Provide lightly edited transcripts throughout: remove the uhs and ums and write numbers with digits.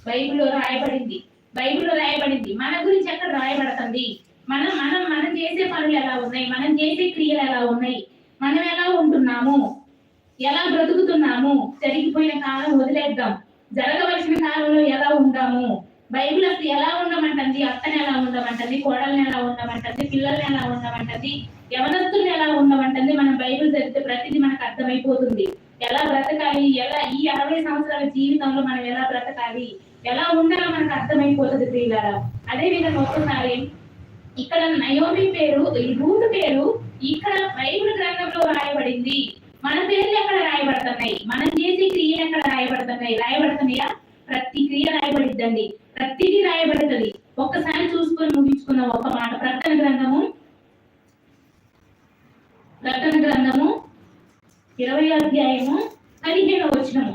బైబిల్లో రాయబడింది. బైబిల్లో రాయబడింది. మన గురించి ఎక్కడ రాయబడుతుంది? మనం మనం మనం చేసే పనులు ఎలా ఉన్నాయి? మనం చేసే క్రియలు ఎలా ఉన్నాయి? మనం ఎలా ఉంటున్నాము? ఎలా బ్రతుకుతున్నాము? జరిగిపోయిన కాలం వదిలేద్దాం. జరగవలసిన కాలంలో ఎలా ఉందాము? బైబిల్ అసలు ఎలా ఉండమంటుంది? అత్తని ఎలా ఉండమంటుంది? కోడల్ని ఎలా ఉండమంటుంది? పిల్లల్ని ఎలా ఉండమంటుంది? యవనస్తుల్ని ఎలా ఉండమంటుంది? మనం బైబిల్ చదివితే ప్రతిదీ మనకు అర్థమైపోతుంది. ఎలా బ్రతకాలి, ఎలా ఈ 60 సంవత్సరాల జీవితంలో మనం ఎలా బ్రతకాలి, ఎలా ఉండాలో మనకు అర్థమైపోతుంది ప్రియులారా. అదే విధంగా ఒక్కసారి ఇక్కడ నయోమి పేరు, రూతు పేరు ఇక్కడ బైబిల్ గ్రంథంలో రాయబడింది. మన పేర్లు ఎక్కడ రాయబడుతున్నాయి? మనం చేసే క్రియలు ఎక్కడ రాయబడుతున్నాయి? రాయబడుతున్నాయా? ప్రతి క్రియ రాయబడిద్దండి, ప్రతిదీ రాయబడుతుంది. ఒక్కసారి చూసుకొని ముగించుకుందాం ఒక మాట. ప్రకటన గ్రంథము 20వ అధ్యాయము 15వ వచనము.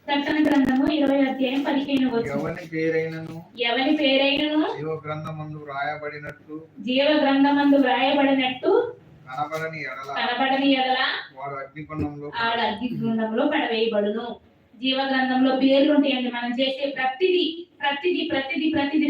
ప్రకటన గ్రంథము 20వ అధ్యాయం 15వ వచనం. ఎవని పేరైనను జీవ గ్రంథమందు వ్రాయబడినట్టు కనబడని ఎడల వాడు అగ్నిగుండంలో పడవేయబడును. జీవ గ్రంథంలో పేర్లు ఉంటాయండి. మనం చేసే ప్రతిదీ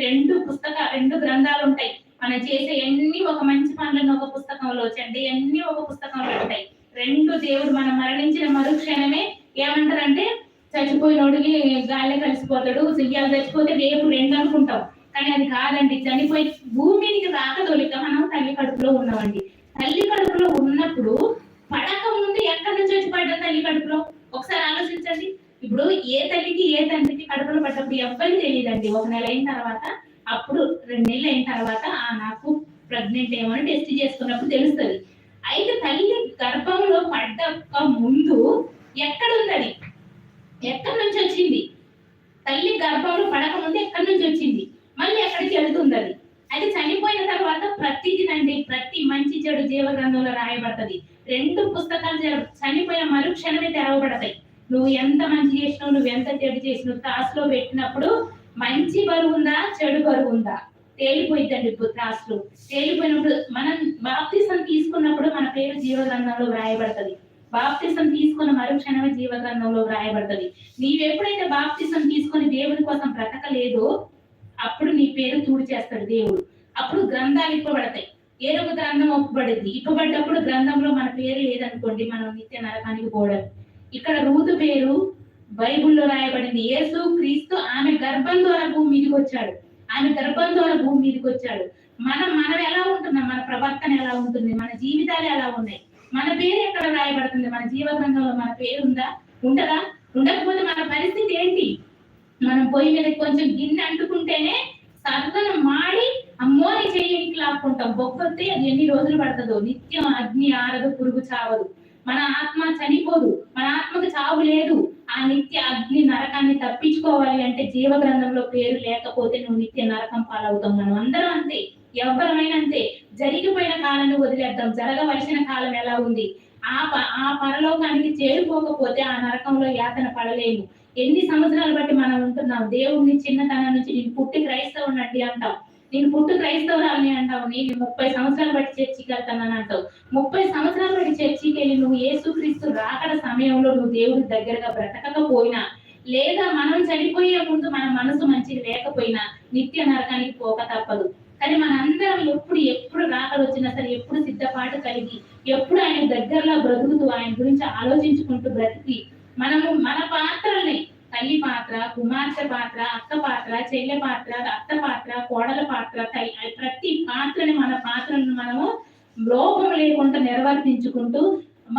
2 గ్రంథాలు ఉంటాయి. మనం చేసే ఎన్ని ఒక మంచి పనులను ఒక పుస్తకంలో వచ్చండి, అన్ని ఒక పుస్తకంలో ఉంటాయి. 2 దేవుడు మనం మరణించిన మరుక్షణమే ఏమంటారంటే చచ్చిపోయినోడికి గాలి కలిసిపోతాడు, సిగ్గాలు చచ్చిపోతే రేపు 2 అనుకుంటాం. కానీ అది కాదండి. చనిపోయి భూమికి రాకదొలిక మనం తల్లి కడుపులో ఉన్నామండి. తల్లి కడుపులో ఉన్నప్పుడు పడక ముందు ఎక్కడి నుంచి వచ్చి పడ్డా తల్లి కడుపులో? ఒకసారి ఆలోచించండి. ఇప్పుడు ఏ తల్లికి ఏ తండ్రికి కడుపులో పడ్డప్పుడు ఎవ్వరికి తెలియదండి. 1 నెల అయిన తర్వాత, అప్పుడు 2 నెలలు అయిన తర్వాత నాకు ప్రెగ్నెంట్ ఏమో అని టెస్ట్ చేసుకున్నప్పుడు తెలుస్తుంది. అయితే తల్లి గర్భంలో పడ్డక ముందు ఎక్కడుంది? అది ఎక్కడి నుంచి వచ్చింది? తల్లి గర్భంలో పడక ముందు ఎక్కడి నుంచి వచ్చింది? మళ్ళీ ఎక్కడికి వెళ్తుంది అది? అయితే చనిపోయిన తర్వాత ప్రతిదినండి, ప్రతి మంచి చెడు జీవ గ్రంథంలో రాయబడుతుంది. 2 పుస్తకాలు చనిపోయిన మరుక్షణమే తెరవబడతాయి. నువ్వు ఎంత మంచి చేసినావు, నువ్వు ఎంత చెడు చేసినావు త్రాసులో పెట్టినప్పుడు మంచి బరువు ఉందా, చెడు బరువు ఉందా తేలిపోయిద్దండి. త్రాసులో తేలిపోయినప్పుడు మనం బాప్తిసం తీసుకున్నప్పుడు మన పేరు జీవ గ్రంథంలో వ్రాయబడుతుంది. బాప్తిసం తీసుకున్న మరుక్షణమే జీవ గ్రంథంలో వ్రాయబడుతుంది. నీవెప్పుడైతే బాప్తిసం తీసుకొని దేవుని కోసం బ్రతకలేదో అప్పుడు నీ పేరు చూడు చేస్తాడు దేవుడు. అప్పుడు గ్రంథాలు ఇప్పబడతాయి. ఏదో ఒక గ్రంథం ఒప్పుబడింది. ఇప్పబడ్డప్పుడు గ్రంథంలో మన పేరు లేదనుకోండి, మనం నిత్య నరకానికి పోవడం. ఇక్కడ రూతు పేరు బైబిల్లో రాయబడింది. యేసు క్రీస్తు ఆమె గర్భం ద్వారా భూమి మీదకి వచ్చాడు. మనం ఎలా ఉంటున్నాం? మన ప్రవర్తన ఎలా ఉంటుంది? మన జీవితాలు ఎలా ఉన్నాయి? మన పేరు ఎక్కడ రాయబడుతుంది? మన జీవ గ్రంథంలో మన పేరు ఉందా? ఉండదా? ఉండకపోతే మన పరిస్థితి ఏంటి? మనం పొయ్యి మీద కొంచెం గిన్నె అంటుకుంటేనే సర్వన మాడి అమ్మోని చెయ్యనికి లాక్కుంటాం. బొగ్గొస్తే అది ఎన్ని రోజులు పడుతుందో. నిత్యం అగ్ని ఆరదు, పురుగు చావదు. మన ఆత్మ చనిపోదు, మన ఆత్మకు చావు లేదు. ఆ నిత్య అగ్ని నరకాన్ని తప్పించుకోవాలి అంటే జీవ గ్రంథంలో పేరు లేకపోతే నువ్వు నిత్య నరకం పాలవుతాం. మనం అందరం అంతే, ఎవరమైనా అంతే. జరిగిపోయిన కాలాన్ని వదిలేద్దాం. జరగవలసిన కాలం ఎలా ఉంది? ఆ పరలోకానికి చేరుకోకపోతే ఆ నరకంలో యాతన పడలేము. ఎన్ని సంవత్సరాలు బట్టి మనం ఉంటున్నాం? దేవుడిని చిన్నతనం నుంచి నేను పుట్టి క్రైస్తవునండి అంటాం, నేను పుట్టు క్రైస్తవురాలని అంటావు. నేను 30 సంవత్సరాలు బట్టి చర్చికి వెళ్తానని అంటావు. 30 సంవత్సరాలు బట్టి చర్చికి వెళ్ళి నువ్వు యేసుక్రీస్తు రాకడ సమయంలో నువ్వు దేవుడి దగ్గరగా బ్రతకకపోయినా, లేదా మనం చనిపోయే ముందు మన మనసు మంచిది లేకపోయినా నిత్య నరకానికి పోక తప్పదు. కానీ మనందరం ఎప్పుడు రాకడ వచ్చినా సరే ఎప్పుడు సిద్ధపాటు కలిగి, ఎప్పుడు ఆయన దగ్గరలో బ్రతుకుతూ ఆయన గురించి ఆలోచించుకుంటూ బ్రతికి మనము మన పాత్రల్ని, తల్లి పాత్ర, కుమార్తె పాత్ర, అక్క పాత్ర, చెల్లె పాత్ర, అత్త పాత్ర, కోడల పాత్ర, ప్రతి పాత్రని మన పాత్రలను మనము లోపం లేకుండా నిర్వర్తించుకుంటూ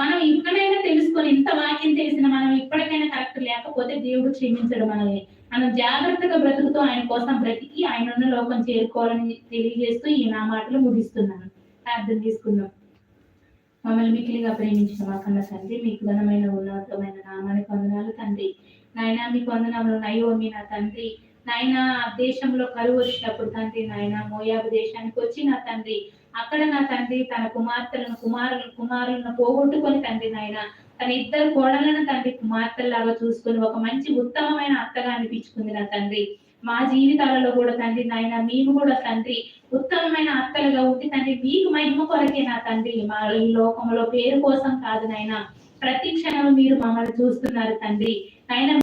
మనం ఇప్పటికైనా తెలుసుకొని, ఇంత వాక్యం తెలిసిన మనం ఇప్పటికైనా కరెక్ట్ లేకపోతే దేవుడు క్షమించడు మనల్ని. మనం జాగ్రత్తగా బ్రతుకుతూ ఆయన కోసం బ్రతికి ఆయన ఉన్న లోకం చేరుకోవాలని తెలియజేస్తూ ఈ నా మాటలు ముగిస్తున్నాను. ప్రార్థన తీసుకుందాం. మమ్మల్ని మిక్కిలిగా ప్రేమించిన మా కన్న తండ్రి, మీకు ఘనమైన ఉన్నతమైన నామానికి వందనాలు తండ్రి. నాయన మీకు వందనాలు. నయోమి నా తండ్రి, నాయన దేశంలో కరువు వచ్చినప్పుడు తండ్రి, నాయన మోయాబు దేశానికి వచ్చి నా తండ్రి, అక్కడ నా తండ్రి తన కుమారులను పోగొట్టుకొని తండ్రి, నాయన తన 2 కోడలను తండ్రి కుమార్తెలాగా చూసుకొని ఒక మంచి ఉత్తమమైన అత్తగా అనిపించుకుంది నా తండ్రి. మా జీవితాలలో కూడా తండ్రి, నాయన మేము కూడా తండ్రి ఉత్తమమైన అత్తలుగా ఉండి తండ్రి మీకు మహిమ కొరకే నా తండ్రి, మా ఈ లోకంలో పేరు కోసం కాదు నాయన, ప్రతి క్షణం మీరు మమ్మల్ని చూస్తున్నారు తండ్రి. నాయన